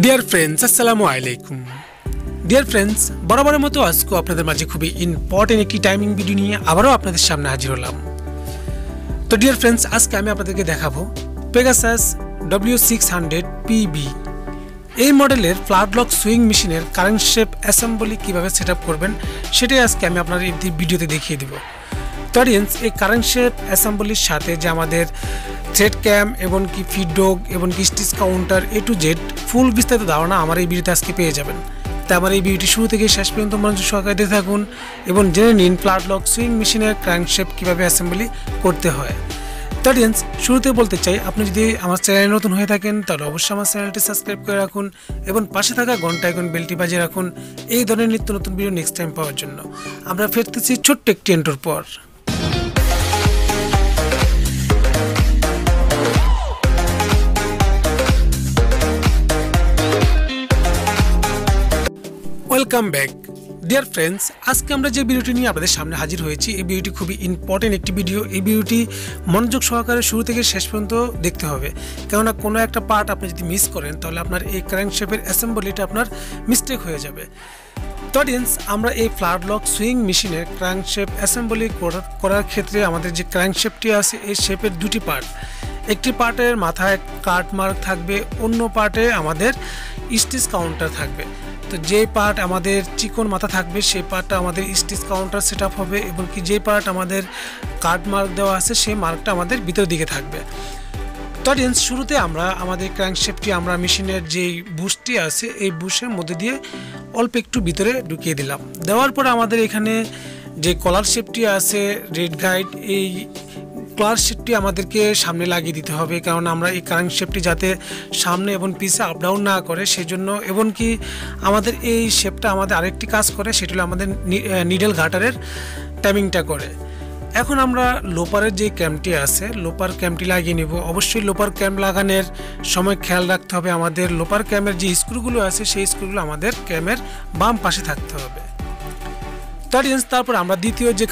Dear friends, আসসালামু আলাইকুম। Dear friends, বরাবরের মতো আজকে আপনাদের মাঝে খুবই ইম্পর্টেন্ট একটি টাইমিং ভিডিও নিয়ে আবারও আপনাদের সামনে হাজির হলাম। তো ডিয়ার ফ্রেন্ডস, আজকে আমি আপনাদেরকে দেখাবো PEGASUS W600PV এই মডেলের ফ্ল্যাটলক সুইং মেশিনের কারেন্টশেফট অ্যাসেম্বলি কীভাবে সেট আপ করবেন সেটাই আজকে আমি আপনার এই ভিডিওতে দেখিয়ে দেবো। তো অডিয়েন্স, এই কারেন্টশেফট অ্যাসেম্বলির সাথে যে আমাদের থ্রেড ক্যাম এবং কি ফিডডগ এবং কি stitch counter A to Z ফুল বিস্তারিত ধারণা আমার এই ভিডিওতে আজকে পেয়ে যাবেন। তাই আমার এই ভিডিওটি শুরু থেকে শেষ পর্যন্ত মনোযোগ সহকারে দেখতে থাকুন এবং জেনে নিন ফ্ল্যাটলক সুইং মেশিনের ক্র্যাঙ্কশ্যাফট কীভাবে অ্যাসেম্বলি করতে হয়। তো অডিয়েন্স, শুরুতে বলতে চাই, আপনি যদি আমার চ্যানেলে নতুন হয়ে থাকেন তাহলে অবশ্যই আমার চ্যানেলটি সাবস্ক্রাইব করে রাখুন এবং পাশে থাকা ঘন্টা আইকন বেলটি বাজিয়ে রাখুন এই ধরনের নিত্য নতুন ভিডিও নেক্সট টাইম পাওয়ার জন্য। আমরা ফিরতেছি ছোট্ট একটি এন্ট্রোর পর। Welcome back dear friends. আজকে আমরা যে ভিডিওটি নিয়ে আপনাদের সামনে হাজির হয়েছি, এই ভিডিওটি খুবই ইম্পর্টেন্ট একটি ভিডিও। এই ভিডিওটি মনোযোগ সহকারে শুরু থেকে শেষ পর্যন্ত দেখতে হবে, কেননা কোনো একটা পার্ট আপনি যদি মিস করেন তাহলে আপনার এই ক্র্যাঙ্কশ্যাফটের অ্যাসেম্বলিটা আপনার মিস্টেক হয়ে যাবে। তো অডিয়েন্স, আমরা এই ফ্ল্যাটলক সুইং মেশিনের ক্র্যাঙ্কশ্যাফট অ্যাসেম্বলি করার ক্ষেত্রে আমাদের যে ক্র্যাঙ্কশ্যাফটটি আছে এই শেপের দুটি পার্ট, একটি পার্টের মাথায় কাট মার্ক থাকবে, অন্য পার্টে আমাদের স্টিচ কাউন্টার থাকবে। তো যে পার্ট আমাদের চিকন মাথা থাকবে সেই পার্টটা আমাদের স্টিচ কাউন্টার সেট আপ হবে এবং কি যে পার্ট আমাদের কাট মার্ক দেওয়া আছে সেই মার্কটা আমাদের ভিতর দিকে থাকবে। তো অডিয়েন্স, শুরুতে আমরা আমাদের ক্র্যাঙ্কশ্যাফটটি আমরা মেশিনের যেই বুশটি আছে এই বুশের মধ্যে দিয়ে অল্প একটু ভিতরে ঢুকিয়ে দিলাম। দেওয়ার পর আমাদের এখানে যে কলার শেপটি আছে রেড গাইড, এই কলার শেপটি আমাদেরকে সামনে লাগিয়ে দিতে হবে, কারণ আমরা এই ক্র্যাঙ্কশ্যাফটটি যাতে সামনে এবং পিছে আপ ডাউন না করে সেজন্য, এবং কি আমাদের এই শেপটা আমাদের আরেকটি কাজ করে, সেটা হলো আমাদের নিডল গাটারের টাইমিংটা করে। এখন আমরা লোপারের যে ক্যাম্পটি আছে লোপার ক্যাম্পটি লাগিয়ে নেব। অবশ্যই লোপার ক্যাম্প লাগানোর সময় খেয়াল রাখতে হবে আমাদের লোপার ক্যাম্পের যে স্ক্রুগুলো আছে সেই স্ক্রুগুলো আমাদের ক্যামের বাম পাশে থাকতে হবে। তো অডিয়েন্স, তারপর আমরা দ্বিতীয় যে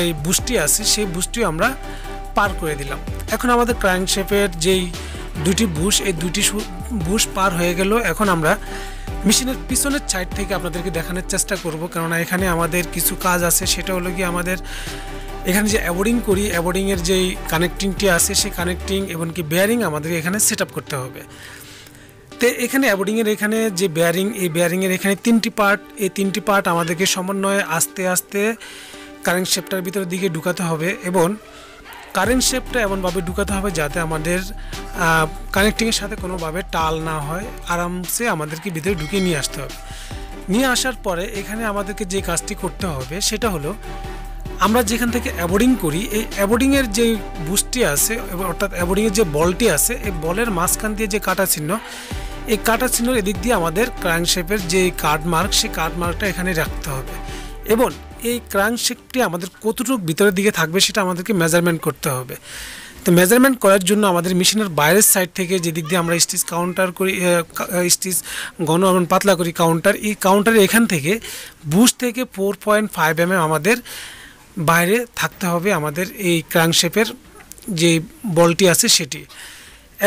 এই বুশটি আছে সেই বুশটিও আমরা পার করে দিলাম। এখন আমাদের ক্র্যাঙ্কশ্যাফটের যেই দুটি বুশ, এই দুটি বুশ পার হয়ে গেল। এখন আমরা মেশিনের পিছনের সাইড থেকে আপনাদেরকে দেখানোর চেষ্টা করব, কেননা এখানে আমাদের কিছু কাজ আছে। সেটা হলো কি আমাদের এখানে যে অ্যাবোর্ডিং করি, অ্যাবোর্ডিংয়ের যেই কানেক্টিংটি আছে সেই কানেক্টিং এবং কি বেয়ারিং আমাদের এখানে সেট আপ করতে হবে। তো এখানে অ্যাবোর্ডিংয়ের এখানে যে বেয়ারিং, এই বেয়ারিংয়ের এখানে তিনটি পার্ট, এই তিনটি পার্ট আমাদেরকে সমন্বয়ে আস্তে আস্তে ক্র্যাঙ্কশ্যাফটের ভিতরের দিকে ঢুকাতে হবে এবং ক্র্যাঙ্কশ্যাফটটা এমনভাবে ঢুকাতে হবে যাতে আমাদের কানেক্টিংয়ের সাথে কোনোভাবে টাল না হয়, আরামসে আমাদেরকে ভিতরে ঢুকিয়ে নিয়ে আসতে হবে। নিয়ে আসার পরে এখানে আমাদেরকে যে কাজটি করতে হবে সেটা হলো, আমরা যেখান থেকে অ্যাবোর্ডিং করি এই অ্যাবোর্ডিংয়ের যে বুশটি আছে অর্থাৎ অ্যাবোর্ডিংয়ের যে বলটি আছে এই বলের মাঝখান দিয়ে যে কাটা চিহ্ন, এই কাটা চিহ্নের এদিক দিয়ে আমাদের ক্র্যাঙ্কশ্যাফটের যে কাট মার্ক সেই কাট মার্কটা এখানে রাখতে হবে এবং এই ক্র্যাঙ্কশ্যাফটটি আমাদের কতটুকু ভিতরের দিকে থাকবে সেটা আমাদেরকে মেজারমেন্ট করতে হবে। তো মেজারমেন্ট করার জন্য আমাদের মেশিনের বাইরের সাইড থেকে যেদিক দিয়ে আমরা স্টিচ কাউন্টার করি, স্টিচ ঘন এবং পাতলা করি কাউন্টার, এই কাউন্টারে এখান থেকে বুশ থেকে 4.5 mm আমাদের বাইরে থাকতে হবে আমাদের এই ক্র্যাঙ্কশ্যাফটের যে বলটি আছে সেটি।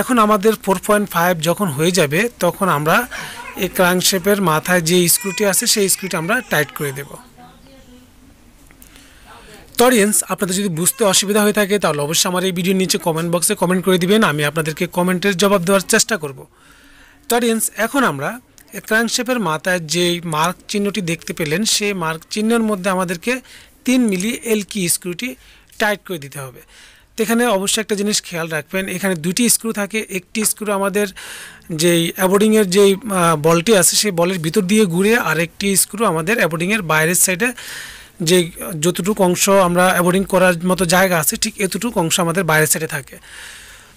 এখন আমাদের 4.5 যখন হয়ে যাবে তখন আমরা এই ক্র্যাঙ্কশ্যাফটের মাথায় যে স্ক্রুটি আছে সেই স্ক্রুটি আমরা টাইট করে দেব। তো অডিয়েন্স, আপনাদের যদি বুঝতে অসুবিধা হয়ে থাকে তাহলে অবশ্যই আমার এই ভিডিওর নিচে কমেন্ট বক্সে কমেন্ট করে দিবেন, আমি আপনাদেরকে কমেন্টের জবাব দেওয়ার চেষ্টা করব। তো অডিয়েন্স, এখন আমরা ক্র্যাঙ্কশ্যাফটের মাথায় যে মার্ক চিহ্নটি দেখতে পেলেন সেই মার্ক চিহ্নের মধ্যে আমাদেরকে 3 মিলি এলকি স্ক্রুটি টাইট করে দিতে হবে। তো এখানে অবশ্যই একটা জিনিস খেয়াল রাখবেন, এখানে দুটি স্ক্রু থাকে, একটি স্ক্রু আমাদের যেই অ্যাবোর্ডিংয়ের যেই বলটি আছে সেই বলের ভিতর দিয়ে ঘুরে, আর একটি স্ক্রু আমাদের অ্যাবোর্ডিংয়ের বাইরের সাইডে যে যতটুকু অংশ আমরা অ্যাবোর্ডিং করার মতো জায়গা আছে ঠিক এতটুকু অংশ আমাদের বাইরের সাইডে থাকে।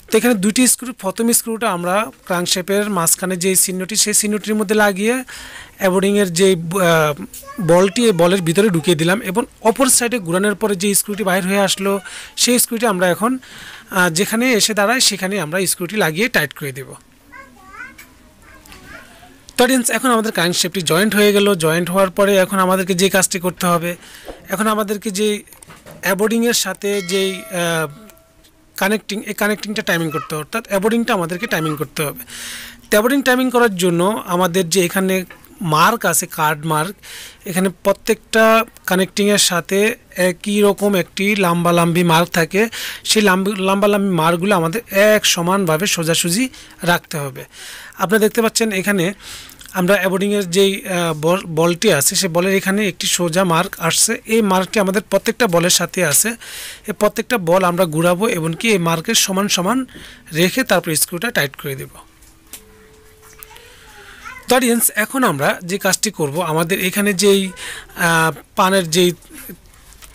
তো এখানে দুটি স্ক্রু, প্রথম স্ক্রুটা আমরা ক্র্যাঙ্কশ্যাফটের মাঝখানে যে চিহ্নটি সেই চিহ্নটির মধ্যে লাগিয়ে অ্যাবোর্ডিংয়ের যে বলটি এই বলের ভিতরে ঢুকিয়ে দিলাম এবং অপর সাইডে ঘুরানোর পরে যে স্ক্রুটি বাইর হয়ে আসলো সেই স্ক্রুটি আমরা এখন যেখানে এসে দাঁড়ায় সেখানে আমরা স্ক্রুটি লাগিয়ে টাইট করে দেব। তো অডিয়েন্স, এখন আমাদের ক্র্যাঙ্কশ্যাফটটি জয়েন্ট হয়ে গেল। জয়েন্ট হওয়ার পরে এখন আমাদেরকে যে কাজটি করতে হবে, এখন আমাদেরকে যে অ্যাবোর্ডিংয়ের সাথে যেই কানেক্টিং, এই কানেক্টিংটা টাইমিং করতে হবে, অর্থাৎ অ্যাবোর্ডিংটা আমাদেরকে টাইমিং করতে হবে। ট্যাবরিং টাইমিং করার জন্য আমাদের যে এখানে মার্ক আছে, কার্ড মার্ক, এখানে প্রত্যেকটা কানেক্টিংয়ের সাথে একই রকম একটি লম্বালম্বি মার্ক থাকে। সেই লম্বালম্বি মার্কগুলো আমাদের এক সমানভাবে সোজাসুজি রাখতে হবে। আপনারা দেখতে পাচ্ছেন এখানে আমরা অ্যাবোর্ডিংয়ের যেই বলটি আছে সেই বলের এখানে একটি সোজা মার্ক আসছে। এই মার্কটি আমাদের প্রত্যেকটা বলের সাথে আছে। এই প্রত্যেকটা বল আমরা ঘুরাবো এবং কি এই মার্কের সমান সমান রেখে তারপর স্ক্রুটা টাইট করে দেব। তো অডিয়েন্স, এখন আমরা যে কাজটি করব, আমাদের এখানে যেই পানের যেই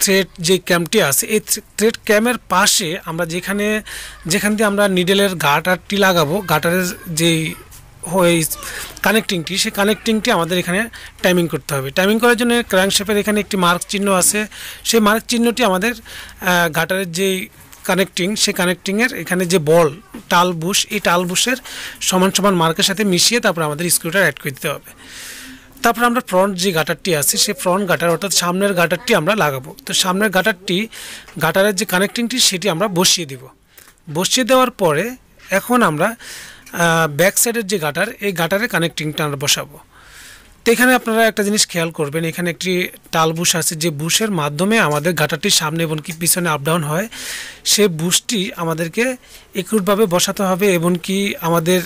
থ্রেড যে ক্যামটি আছে, এই থ্রেড ক্যামের পাশে আমরা যেখান দিয়ে আমরা নিডেলের গাটারটি লাগাবো, গাটারের যেই কানেক্টিংটি, সেই কানেক্টিংটি আমাদের এখানে টাইমিং করতে হবে। টাইমিং করার জন্য ক্র্যাঙ্কশ্যাফটের এখানে একটি মার্ক চিহ্ন আছে। সেই মার্ক চিহ্নটি আমাদের গাটারের যেই কানেক্টিং, সেই কানেক্টিংয়ের এখানে যে বল টাল বুশ, এই টাল বুশের সমান সমান মার্কের সাথে মিশিয়ে তারপর আমাদের স্ক্রুটা অ্যাড করে দিতে হবে। তারপর আমরা ফ্রন্ট যে গাটারটি আছে সেই ফ্রন্ট গাটার অর্থাৎ সামনের গাটারটি আমরা লাগাবো। তো সামনের গাটারের যে কানেক্টিংটি সেটি আমরা বসিয়ে দিব। বসিয়ে দেওয়ার পরে এখন আমরা ব্যাক সাইডের যে গাটার, এই গাটারের কানেক্টিংটা আমরা বসাবো। তো এখানে আপনারা একটা জিনিস খেয়াল করবেন, এখানে একটি টাল বুশ আছে, যে বুশের মাধ্যমে আমাদের গাটারটির সামনে এবং কি পিছনে আপ ডাউন হয়, সেই বুশটি আমাদেরকে একুটভাবে বসাতে হবে এবং কি আমাদের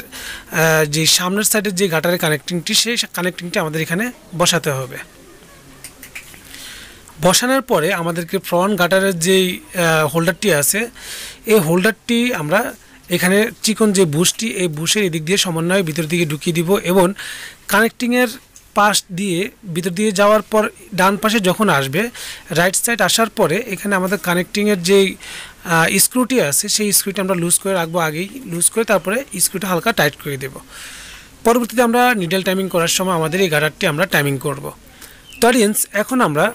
যে সামনের সাইডের যে গাটারের কানেক্টিংটি, সেই কানেক্টিংটি আমাদের এখানে বসাতে হবে। বসানোর পরে আমাদেরকে ফ্রন্ট গাটারের যেই হোল্ডারটি আছে, এই হোল্ডারটি আমরা এখানে চিকন যে বুশটি, এই বুশের এদিক দিয়ে সমন্বয়ে ভিতর দিকে ঢুকিয়ে দিব এবং কানেক্টিংয়ের পাশ দিয়ে ভিতর দিয়ে যাওয়ার পর ডান পাশে যখন আসবে, রাইট সাইড আসার পরে এখানে আমাদের কানেক্টিংয়ের যেই স্ক্রুটি আছে, সেই স্ক্রুটি আমরা লুজ করে রাখবো, আগেই লুজ করে তারপরে স্ক্রুটা হালকা টাইট করে দেব। পরবর্তীতে আমরা নিডেল টাইমিং করার সময় আমাদের এই গাটারটি আমরা টাইমিং করব। তো অডিয়েন্স, এখন আমরা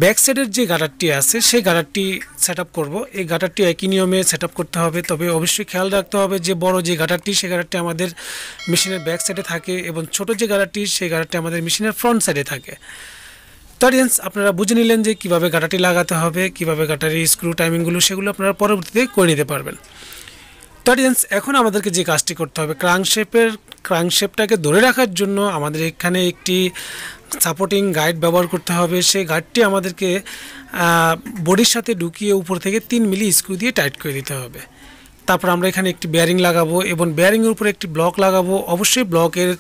ব্যাক সাইডের যে গাটারটি আছে সেই গাটারটি সেট আপ করবো। এই গাটারটি একই নিয়মে সেট আপ করতে হবে, তবে অবশ্যই খেয়াল রাখতে হবে যে বড় যে গাটারটি, সেই গাটারটি আমাদের মেশিনের ব্যাক সাইডে থাকে এবং ছোট যে গাটারটি, সেই গাটারটি আমাদের মেশিনের ফ্রন্ট সাইডে থাকে। তো অডিয়েন্স, আপনারা বুঝে নিলেন যে কীভাবে গাটারটি লাগাতে হবে, কীভাবে গাটারের স্ক্রু টাইমিংগুলো, সেগুলো আপনারা পরবর্তীতে করে নিতে পারবেন। তো অডিয়েন্স, এখন আমাদেরকে যে কাজটি করতে হবে, ক্রাঙ্কশ্যাফটটাকে ধরে রাখার জন্য আমাদের এখানে একটি সাপোর্টিং গাইড ব্যবহার করতে হবে। সেই গাইডটি আমাদেরকে বডির সাথে ঢুকিয়ে উপর থেকে 3 মিলি স্ক্রু দিয়ে টাইট করে দিতে হবে। তারপর আমরা এখানে একটি বেয়ারিং লাগাবো এবং বেয়ারিংয়ের উপরে একটি ব্লক লাগাবো। অবশ্যই ব্লকের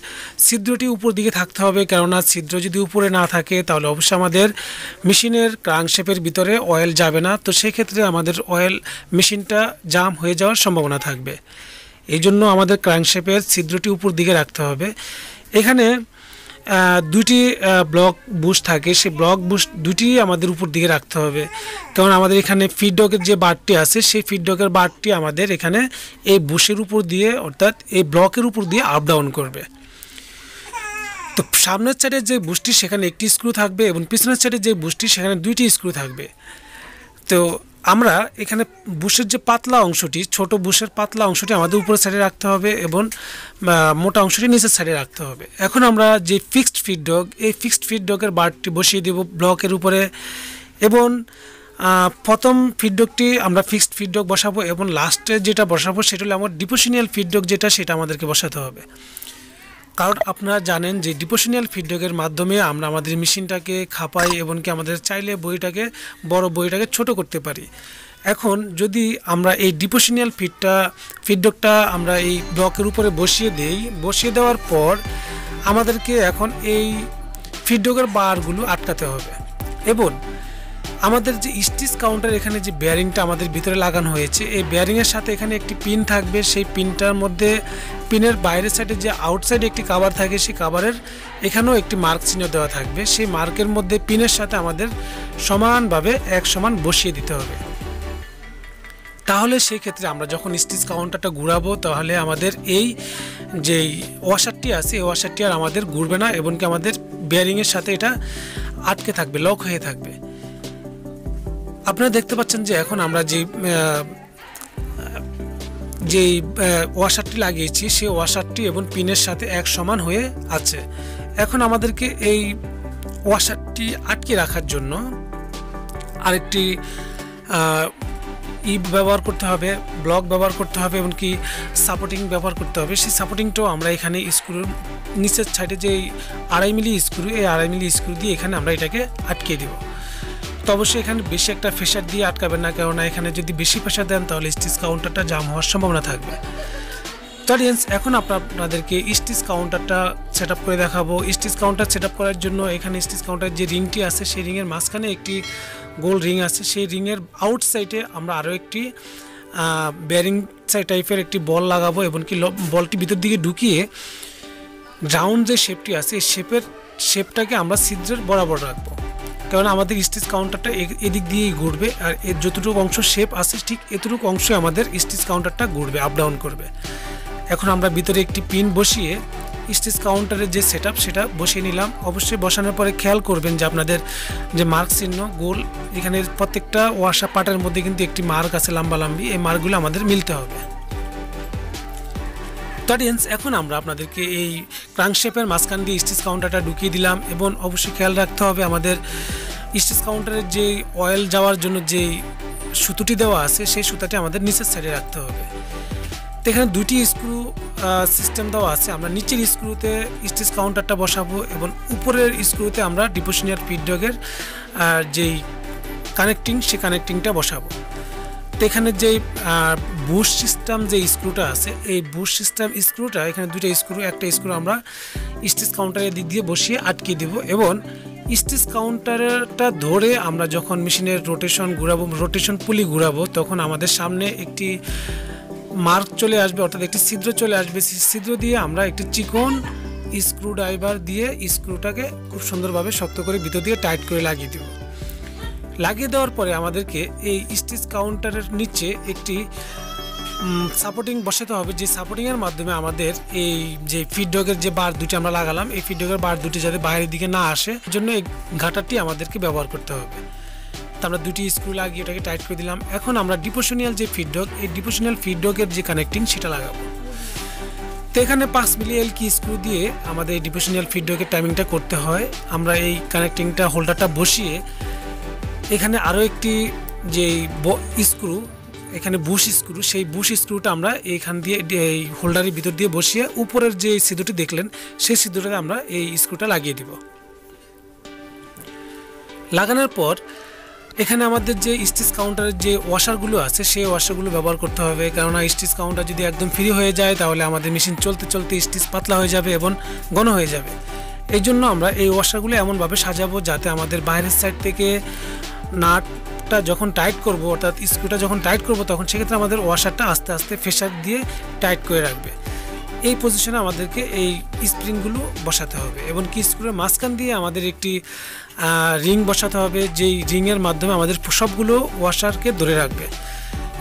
ছিদ্রটি উপর দিকে থাকতে হবে, কেননা ছিদ্র যদি উপরে না থাকে তাহলে অবশ্যই আমাদের মেশিনের ক্রাঙ্কশ্যাফটের ভিতরে অয়েল যাবে না। তো সেই ক্ষেত্রে আমাদের অয়েল মেশিনটা জাম হয়ে যাওয়ার সম্ভাবনা থাকবে। এই জন্য আমাদের ক্রাঙ্কশ্যাফটের ছিদ্রটি উপর দিকে রাখতে হবে। এখানে দুইটি ব্লক বুশ থাকে, সেই ব্লক বুশ দুটি আমাদের উপর দিকে রাখতে হবে, কারণ আমাদের এখানে ফিডডকের যে বারটি আছে, সেই ফিডডকের বারটি আমাদের এখানে এই বুশের উপর দিয়ে অর্থাৎ এই ব্লকের উপর দিয়ে আপ ডাউন করবে। তো সামনের সাইডের যে বুশটি সেখানে একটি স্ক্রু থাকবে এবং পিছনের সাইডের যে বুশটি সেখানে 2টি স্ক্রু থাকবে। তো আমরা এখানে বুশের যে পাতলা অংশটি, ছোট বুশের পাতলা অংশটি আমাদের উপরের সাইডে রাখতে হবে এবং মোটা অংশটি নিচের সাইডে রাখতে হবে। এখন আমরা যে ফিক্সড ফিডডক, এই ফিক্সড ফিডডকের বারটি বসিয়ে দেব ব্লকের উপরে এবং প্রথম ফিডডকটি আমরা ফিক্সড ফিডডক বসাবো এবং লাস্টে যেটা বসাবো সেটা হলো আমার ডিপোশনিয়াল ফিডডক, যেটা সেটা আমাদেরকে বসাতে হবে। কারণ আপনারা জানেন যে ডিপোশনিয়াল ফিডডকের মাধ্যমে আমরা আমাদের মেশিনটাকে খাপাই এবং কি আমাদের চাইলে বড় বইটাকে ছোট করতে পারি। এখন যদি আমরা এই ডিপোশনিয়াল ফিডডকটা আমরা এই ব্লকের উপরে বসিয়ে দেওয়ার পর আমাদেরকে এখন এই ফিডডকের বারগুলো আটকাতে হবে এবং আমাদের যে স্টিচ কাউন্টার, এখানে যে বেয়ারিংটা আমাদের ভিতরে লাগানো হয়েছে, এই বেয়ারিংয়ের সাথে এখানে একটি পিন থাকবে। সেই পিনটার মধ্যে পিনের বাইরের সাইডে যে আউটসাইডে একটি কাভার থাকে, সেই কাভারের এখানেও একটি মার্ক চিহ্ন দেওয়া থাকবে। সেই মার্কের মধ্যে পিনের সাথে আমাদের সমানভাবে এক সমান বসিয়ে দিতে হবে। তাহলে সেই ক্ষেত্রে আমরা যখন স্টিচ কাউন্টারটা ঘুরাবো তাহলে আমাদের এই যেই ওয়াশারটি আছে, এই ওয়াশারটি আর আমাদের ঘুরবে না এবং কি আমাদের বেয়ারিংয়ের সাথে এটা আটকে থাকবে, লক হয়ে থাকবে। আপনারা দেখতে পাচ্ছেন যে এখন আমরা যেই ওয়াশারটি লাগিয়েছি, সেই ওয়াশারটি এবং পিনের সাথে এক সমান হয়ে আছে। এখন আমাদেরকে এই ওয়াশারটি আটকে রাখার জন্য আরেকটি ব্যবহার করতে হবে, ব্লক ব্যবহার করতে হবে, এমনকি সাপোর্টিং ব্যবহার করতে হবে। সেই সাপোর্টিংটাও আমরা এখানে স্ক্রুর নিচের সাইডে যে 2.5 মিলি স্ক্রু, এই 2.5 মিলি স্ক্রু দিয়ে এখানে আমরা এটাকে আটকে দেব। তো অবশ্যই এখানে বেশি একটা প্রেশার দিয়ে আটকাবেন না, কেননা এখানে যদি বেশি প্রেশার দেন তাহলে স্টিচ কাউন্টারটা জাম হওয়ার সম্ভাবনা থাকবে। তো অডিয়েন্স, এখন আপনাদেরকে স্টিচ কাউন্টারটা সেট আপ করে দেখাবো। স্টিচ কাউন্টার সেট আপ করার জন্য এখানে স্টিচ কাউন্টার যে রিংটি আছে সেই রিংয়ের মাঝখানে একটি গোল রিং আছে। সেই রিংয়ের আউটসাইডে আমরা আরও একটি বেয়ারিং টাইপের একটি বল লাগাবো, এমনকি বলটি ভিতর দিকে ঢুকিয়ে রাউন্ড যে শেপটি আছে এই শেপটাকে আমরা ছিদ্রের বরাবর রাখবো, কারণ আমাদের স্টিচ কাউন্টারটা এদিক দিয়েই ঘুরবে, আর এর যতটুকু অংশ শেপ আছে ঠিক এতটুকু অংশে আমাদের স্টিচ কাউন্টারটা ঘুরবে, আপ ডাউন করবে। এখন আমরা ভিতরে একটি পিন বসিয়ে স্টিচ কাউন্টারের যে সেটআপ সেটা বসিয়ে নিলাম। অবশ্যই বসানোর পরে খেয়াল করবেন যে আপনাদের যে মার্ক চিহ্ন গোল, এখানে প্রত্যেকটা ওয়াশা পার্টের মধ্যে কিন্তু একটি মার্ক আছে লম্বালম্বি, এই মার্কগুলো আমাদের মিলতে হবে। তো অডিয়েন্স, এখন আমরা আপনাদেরকে এই ক্রাঙ্কশ্যাফটের মাঝখান দিয়ে স্টিচ কাউন্টারটা ঢুকিয়ে দিলাম, এবং অবশ্যই খেয়াল রাখতে হবে আমাদের স্টিচ কাউন্টারের যে অয়েল যাওয়ার জন্য যে সুতোটি দেওয়া আছে সেই সুতাটি আমাদের নিচের সাইডে রাখতে হবে। তো এখানে দুটি স্ক্রু সিস্টেম দেওয়া আছে, আমরা নিচের স্ক্রুতে স্টিচ কাউন্টারটা বসাবো এবং উপরের স্ক্রুতে আমরা ডিপোশনিয়ার ফিডব্যাকের যেই কানেক্টিং সেই কানেক্টিংটা বসাবো। তো এখানে যে বুশ সিস্টেম যে স্ক্রুটা আছে এই বুশ সিস্টেম স্ক্রুটা, এখানে দুইটা স্ক্রু, একটা স্ক্রু আমরা স্টিচ কাউন্টারের দিক দিয়ে বসিয়ে আটকে দেব, এবং স্টিচ কাউন্টারটা ধরে আমরা যখন মেশিনের রোটেশন ঘুরাবো, রোটেশন পুলি ঘুরাবো, তখন আমাদের সামনে একটি মার্ক চলে আসবে, অর্থাৎ একটি ছিদ্র চলে আসবে। ছিদ্র দিয়ে আমরা একটি চিকন স্ক্রু ড্রাইভার দিয়ে স্ক্রুটাকে খুব সুন্দরভাবে শক্ত করে ভিতর দিয়ে টাইট করে লাগিয়ে দেব। লাগিয়ে দেওয়ার পরে আমাদেরকে এই স্টিচ কাউন্টারের নিচে একটি সাপোর্টিং বসাতে হবে, যে সাপোর্টিংয়ের মাধ্যমে আমাদের এই যে ফিডব্যাকের যে বার দুটি আমরা লাগালাম এই ফিডব্যাকের বার দুটি যাতে বাইরের দিকে না আসে জন্য এই ঘাটারটি আমাদেরকে ব্যবহার করতে হবে। তো আমরা দুটি স্ক্রু লাগিয়ে এটাকে টাইট করে দিলাম। এখন আমরা ডিপোশনিয়াল যে ফিডব্যাক, এই ডিপোশনিয়াল ফিডব্যাকের যে কানেক্টিং সেটা লাগাবো। তো এখানে 5 মিলি এল কি স্ক্রু দিয়ে আমাদের এই ডিপোশনিয়াল ফিডব্যাকের টাইমিংটা করতে হয়। আমরা এই কানেক্টিংটা হোল্ডারটা বসিয়ে এখানে আরও একটি যে স্ক্রু, এখানে বুশ স্ক্রু, সেই বুশ স্ক্রুটা আমরা এইখান দিয়ে এই হোল্ডারের ভিতর দিয়ে বসিয়ে উপরের যে ছিদ্রটি দেখলেন সেই ছিদ্রটাতে আমরা এই স্ক্রুটা লাগিয়ে দিব। লাগানোর পর এখানে আমাদের যে স্টিচ কাউন্টারের যে ওয়াশারগুলো আছে সেই ওয়াশারগুলো ব্যবহার করতে হবে, কেননা স্টিচ কাউন্টার যদি একদম ফ্রি হয়ে যায় তাহলে আমাদের মেশিন চলতে চলতে স্টিচ পাতলা হয়ে যাবে এবং ঘন হয়ে যাবে। এই জন্য আমরা এই ওয়াশারগুলো এমনভাবে সাজাবো যাতে আমাদের বাইরের সাইড থেকে নাটটা যখন টাইট করব, অর্থাৎ স্ক্রুটা যখন টাইট করব, তখন সেক্ষেত্রে আমাদের ওয়াশারটা আস্তে আস্তে প্রেশার দিয়ে টাইট করে রাখবে। এই পজিশনে আমাদেরকে এই স্প্রিংগুলো বসাতে হবে, এবং কি স্ক্রুর মাঝখান দিয়ে আমাদের একটি রিং বসাতে হবে, যেই রিংয়ের মাধ্যমে আমাদের সবগুলো ওয়াশারকে ধরে রাখবে।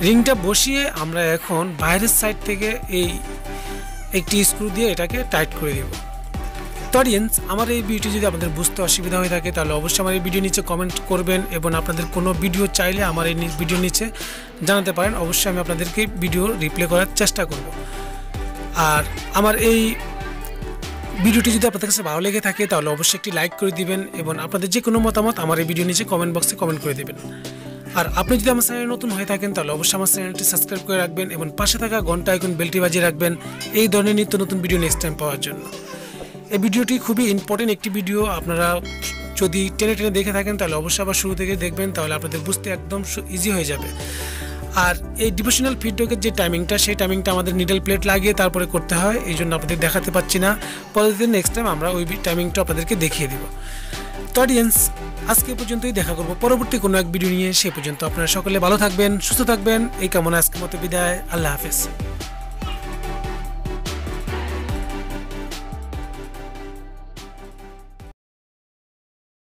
রিংটা বসিয়ে আমরা এখন বাইরের সাইড থেকে এই একটি স্ক্রু দিয়ে এটাকে টাইট করে দেব। তো অডিয়েন্স, আমার এই ভিডিওটি যদি আপনাদের বুঝতে অসুবিধা হয়ে থাকে তাহলে অবশ্যই আমার এই ভিডিও নিচে কমেন্ট করবেন, এবং আপনাদের কোনো ভিডিও চাইলে আমার এই ভিডিও নিচে জানাতে পারেন। অবশ্যই আমি আপনাদেরকে ভিডিও রিপ্লাই করার চেষ্টা করব। আর আমার এই ভিডিওটি যদি আপনাদের কাছে ভালো লেগে থাকে তাহলে অবশ্যই একটি লাইক করে দিবেন, এবং আপনাদের যে কোনো মতামত আমার এই ভিডিও নিচে কমেন্ট বক্সে কমেন্ট করে দেবেন। আর আপনি যদি আমার চ্যানেলে নতুন হয়ে থাকেন তাহলে অবশ্যই আমার চ্যানেলটি সাবস্ক্রাইব করে রাখবেন, এবং পাশে থাকা ঘন্টা আইকন বেলটি বাজিয়ে রাখবেন এই ধরনের নিত্য নতুন ভিডিও নেক্সট টাইম পাওয়ার জন্য। এই ভিডিওটি খুবই ইম্পর্টেন্ট একটি ভিডিও, আপনারা যদি টেনে টেনে দেখে থাকেন তাহলে অবশ্যই আবার শুরু থেকে দেখবেন, তাহলে আপনাদের বুঝতে একদম ইজি হয়ে যাবে। আর এই ডিপোশনাল ফিডব্যাকের যে টাইমিংটা সেই টাইমিংটা আমাদের নিডল প্লেট লাগিয়ে তারপরে করতে হয়, এই জন্য আপনাদের দেখাতে পাচ্ছি না। পরবর্তীতে নেক্সট টাইম আমরা ওই টাইমিংটা আপনাদেরকে দেখিয়ে দেব। তো অডিয়েন্স, আজকে পর্যন্তই, দেখা করব পরবর্তী কোনো এক ভিডিও নিয়ে। সে পর্যন্ত আপনারা সকলে ভালো থাকবেন, সুস্থ থাকবেন, এই কামনা আজকের মতো বিদায়। আল্লাহ হাফেজ।